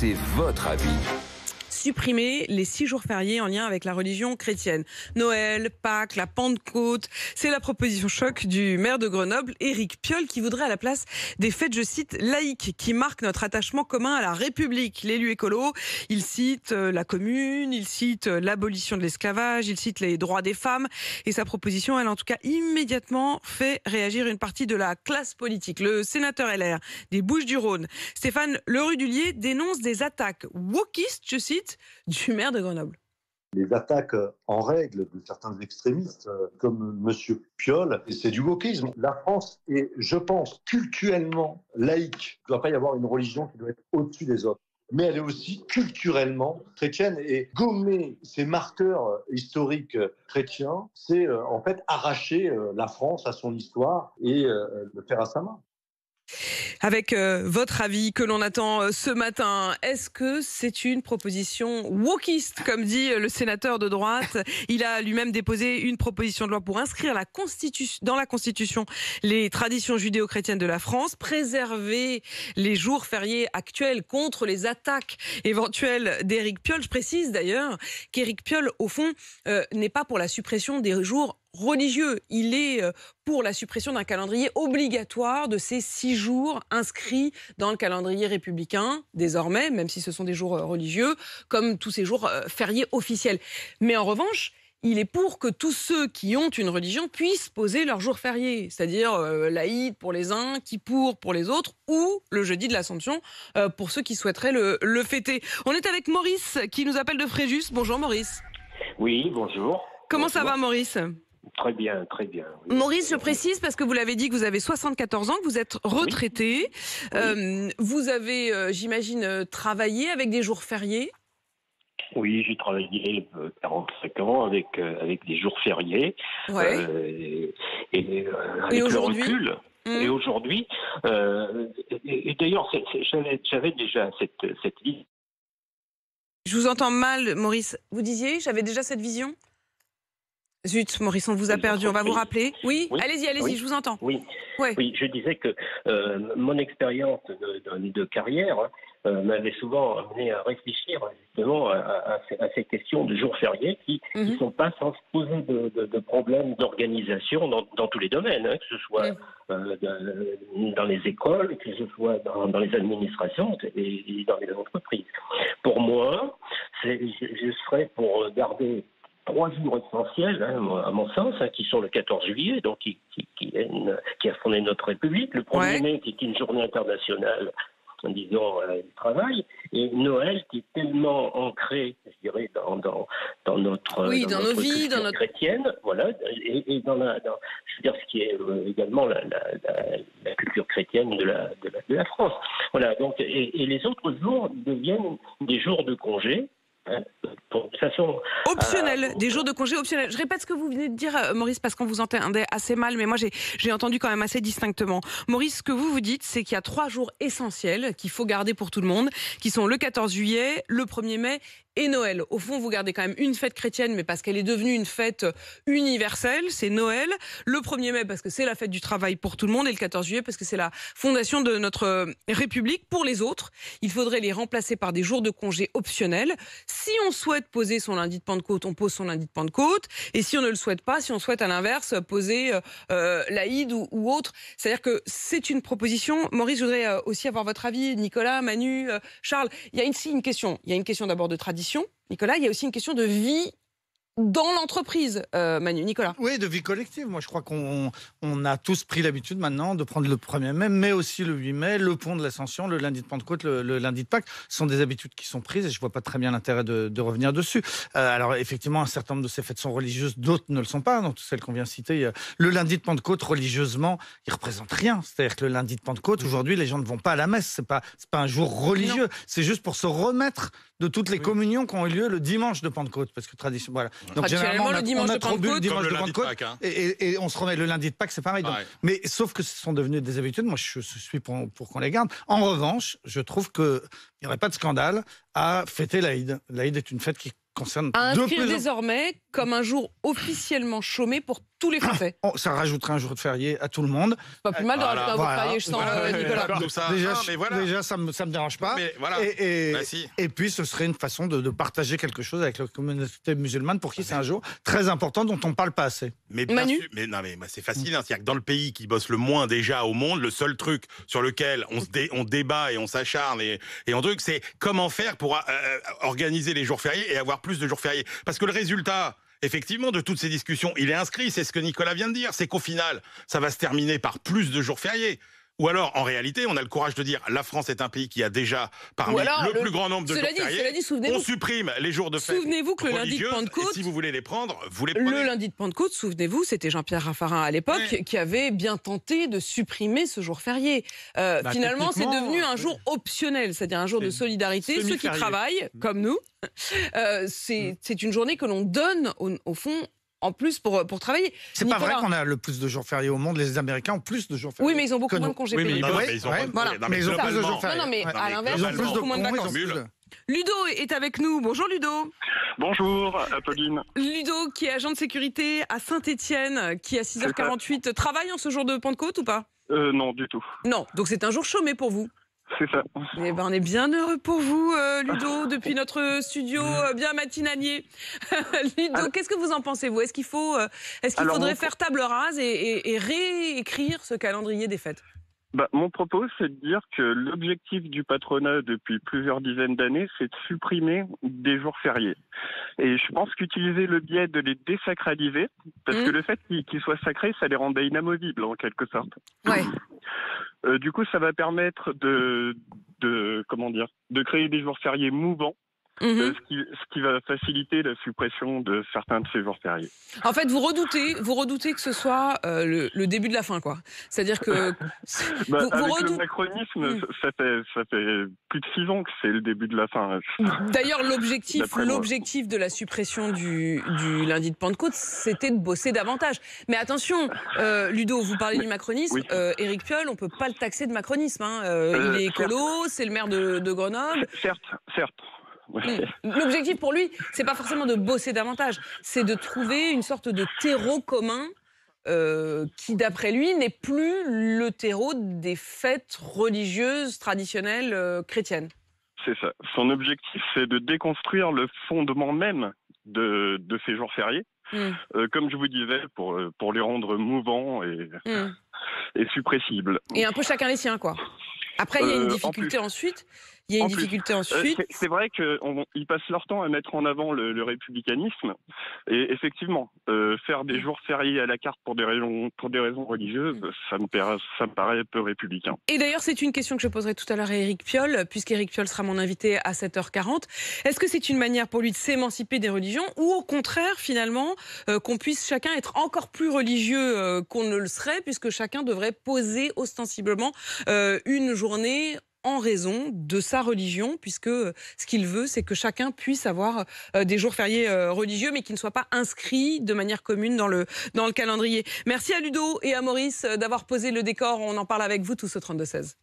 c'est votre avis. Supprimer les 6 jours fériés en lien avec la religion chrétienne. Noël, Pâques, la Pentecôte, c'est la proposition choc du maire de Grenoble, Éric Piolle, qui voudrait à la place des fêtes, je cite, laïques, qui marquent notre attachement commun à la République. L'élu écolo, il cite la commune, il cite l'abolition de l'esclavage, il cite les droits des femmes, et sa proposition, elle en tout cas immédiatement fait réagir une partie de la classe politique. Le sénateur LR des Bouches-du-Rhône, Stéphane Lerudulier, dénonce des attaques wokistes, je cite, du maire de Grenoble. Les attaques en règle de certains extrémistes comme M. Piolle, c'est du wokisme. La France est, je pense, culturellement laïque. Il ne doit pas y avoir une religion qui doit être au-dessus des autres. Mais elle est aussi culturellement chrétienne. Et gommer ces marqueurs historiques chrétiens, c'est en fait arracher la France à son histoire et le faire à sa main. Avec votre avis que l'on attend ce matin, est-ce que c'est une proposition wokiste, comme dit le sénateur de droite? Il a lui-même déposé une proposition de loi pour inscrire dans la Constitution les traditions judéo-chrétiennes de la France, préserver les jours fériés actuels contre les attaques éventuelles d'Éric Piolle. Je précise d'ailleurs qu'Éric Piolle, au fond, n'est pas pour la suppression des jours religieux. Il est pour la suppression d'un calendrier obligatoire de ces 6 jours inscrits dans le calendrier républicain, désormais, même si ce sont des jours religieux, comme tous ces jours fériés officiels. Mais en revanche, il est pour que tous ceux qui ont une religion puissent poser leurs jours fériés, c'est-à-dire l'Aïd pour les uns, Kippour pour les autres, ou le jeudi de l'Assomption pour ceux qui souhaiteraient le fêter. On est avec Maurice qui nous appelle de Fréjus. Bonjour Maurice. Oui, bonjour. Comment bonjour. Ça va Maurice ? Très bien, très bien. Oui. Maurice, je précise parce que vous l'avez dit que vous avez 74 ans, que vous êtes retraité. Oui. Vous avez, j'imagine, travaillé avec des jours fériés. Oui, j'ai travaillé 45 ans avec des jours fériés. Ouais. Et Et avec le aujourd'hui recul. Et aujourd'hui, et d'ailleurs, j'avais déjà cette liste. Je vous entends mal, Maurice. Vous disiez, j'avais déjà cette vision ? Zut, Maurice, on vous a perdu. On va vous rappeler. Oui, oui. Allez-y, Oui. je vous entends. Oui. Ouais. Oui, je disais que mon expérience de carrière m'avait souvent amené à réfléchir justement à ces questions de jours fériés qui ne sont pas sans poser de problèmes d'organisation dans tous les domaines, hein, que ce soit dans les écoles, que ce soit dans les administrations et dans les entreprises. Pour moi, je serais pour garder 3 jours essentiels, hein, à mon sens, hein, qui sont le 14 juillet, donc qui a fondé notre République, le 1er mai, qui est une journée internationale, disons, du travail, et Noël, qui est tellement ancré, je dirais, dans notre, dans notre nos vies, culture dans notre chrétienne, voilà, et dans je veux dire, ce qui est également la culture chrétienne de la France. Voilà, donc, et les autres jours deviennent des jours de congé. De façon optionnel, des jours de congé optionnels. Je répète ce que vous venez de dire, Maurice, parce qu'on vous entendait assez mal, mais moi j'ai entendu quand même assez distinctement. Maurice, ce que vous dites, c'est qu'il y a 3 jours essentiels qu'il faut garder pour tout le monde, qui sont le 14 juillet, le 1er mai et Noël. Au fond, vous gardez quand même une fête chrétienne, mais parce qu'elle est devenue une fête universelle, c'est Noël. Le 1er mai, parce que c'est la fête du travail pour tout le monde, et le 14 juillet, parce que c'est la fondation de notre République. Pour les autres, il faudrait les remplacer par des jours de congé optionnels. Si on souhaite poser son lundi de Pentecôte, on pose son lundi de Pentecôte. Et si on ne le souhaite pas, si on souhaite à l'inverse poser l'Aïd ou autre, c'est-à-dire que c'est une proposition. Maurice, je voudrais aussi avoir votre avis. Nicolas, Manu, Charles, il y a ici une question. Il y a une question d'abord de tradition. Nicolas, il y a aussi une question de vie dans l'entreprise, Manu. Nicolas. Oui, de vie collective. Moi, je crois qu'on a tous pris l'habitude maintenant de prendre le 1er mai, mais aussi le 8 mai, le pont de l'Ascension, le lundi de Pentecôte, le lundi de Pâques. Ce sont des habitudes qui sont prises et je ne vois pas très bien l'intérêt de revenir dessus. Alors, effectivement, un certain nombre de ces fêtes sont religieuses, d'autres ne le sont pas. Donc, celles qu'on vient de citer, le lundi de Pentecôte, religieusement, il ne représente rien. C'est-à-dire que le lundi de Pentecôte, aujourd'hui, les gens ne vont pas à la messe. Ce n'est pas un jour religieux. Non. C'est juste pour se remettre de toutes les communions qui ont eu lieu le dimanche de Pentecôte. Parce que tradition, voilà. Donc, généralement, le dimanche on a de trop bu le dimanche de Pentecôte Pâques, hein. et on se remet le lundi de Pâques, c'est pareil. Donc, mais sauf que ce sont devenus des habitudes. Moi, je suis pour qu'on les garde. En revanche, je trouve qu'il n'y aurait pas de scandale à fêter l'Aïd. L'Aïd est une fête qui concerne à de inscrire plus désormais comme un jour officiellement chômé pour tous les Français. Ça rajouterait un jour de férié à tout le monde. C'est pas plus mal de rajouter un jour de férié, je sens, Nicolas. Déjà, ça me dérange pas. Mais voilà. Et puis, ce serait une façon de partager quelque chose avec la communauté musulmane pour qui c'est un jour très important dont on ne parle pas assez. Mais bien Manu sûr, mais c'est facile. Hein. C'est-à-dire que dans le pays qui bosse le moins déjà au monde, le seul truc sur lequel on débat et on s'acharne et on truc, c'est comment faire pour organiser les jours fériés et avoir plus de jours fériés. Parce que le résultat, effectivement, de toutes ces discussions, il est inscrit. C'est ce que Nicolas vient de dire. C'est qu'au final, ça va se terminer par plus de jours fériés. Ou alors, en réalité, on a le courage de dire la France est un pays qui a déjà parmi le plus grand nombre de jours fériés. Cela dit, souvenez-vous. On supprime les jours de fête. Souvenez-vous que le lundi de Pentecôte, si vous voulez les prendre, vous les prenez. Le lundi de Pentecôte, souvenez-vous, c'était Jean-Pierre Raffarin à l'époque qui avait bien tenté de supprimer ce jour férié. Finalement, c'est devenu un jour optionnel, c'est-à-dire un jour de solidarité. Ceux qui travaillent, comme nous, c'est une journée que l'on donne, au fond, en plus pour travailler. C'est pas vrai qu'on a le plus de jours fériés au monde. Les Américains ont plus de jours fériés. Oui, mais ils ont beaucoup moins de congés payés. Mais ils ont plus de jours fériés. Non, mais à l'inverse, ils ont beaucoup moins de vacances. Ludo est avec nous. Bonjour Ludo. Bonjour Apolline. Ludo qui est agent de sécurité à Saint-Étienne, qui à 6h48 travaille en ce jour de Pentecôte ou pas? Non, du tout. Non, donc c'est un jour chômé pour vous. C'est ça. Eh ben, on est bien heureux pour vous, Ludo, depuis notre studio bien matinalier. Ludo, qu'est-ce que vous en pensez, vous? Est-ce qu'il faudrait faire table rase et réécrire ce calendrier des fêtes? Mon propos, c'est de dire que l'objectif du patronat depuis plusieurs dizaines d'années, c'est de supprimer des jours fériés. Et je pense qu'utiliser le biais de les désacraliser, parce que le fait qu'ils soient sacrés, ça les rendait inamovibles en quelque sorte. Ouais. Du coup, ça va permettre de créer des jours fériés mouvants. Ce qui va faciliter la suppression de certains de ces jours fériés. En fait, vous redoutez que ce soit le début de la fin, quoi. C'est-à-dire que le macronisme, ça fait plus de 6 ans que c'est le début de la fin. D'ailleurs, l'objectif de la suppression du lundi de Pentecôte, c'était de bosser davantage. Mais attention, Ludo, vous parlez du macronisme. Oui. Éric Piolle, on peut pas le taxer de macronisme. Il est écolo, c'est le maire de Grenoble. Certes. L'objectif pour lui, c'est pas forcément de bosser davantage, c'est de trouver une sorte de terreau commun qui, d'après lui, n'est plus le terreau des fêtes religieuses traditionnelles chrétiennes. C'est ça. Son objectif, c'est de déconstruire le fondement même de ces jours fériés. Comme je vous disais, pour les rendre mouvants et suppressibles. Et un peu chacun les siens, quoi. Après, il y a une difficulté ensuite. C'est vrai qu'ils passent leur temps à mettre en avant le républicanisme. Et effectivement, faire des jours fériés à la carte pour des raisons religieuses, ça me paraît un peu républicain. Et d'ailleurs, c'est une question que je poserai tout à l'heure à Éric Piolle, puisqu'Éric Piolle sera mon invité à 7h40. Est-ce que c'est une manière pour lui de s'émanciper des religions, ou au contraire, finalement, qu'on puisse chacun être encore plus religieux qu'on ne le serait, puisque chacun devrait poser ostensiblement une journée en raison de sa religion, puisque ce qu'il veut, c'est que chacun puisse avoir des jours fériés religieux, mais qui ne soient pas inscrits de manière commune dans le calendrier. Merci à Ludo et à Maurice d'avoir posé le décor. On en parle avec vous tous au 32-16.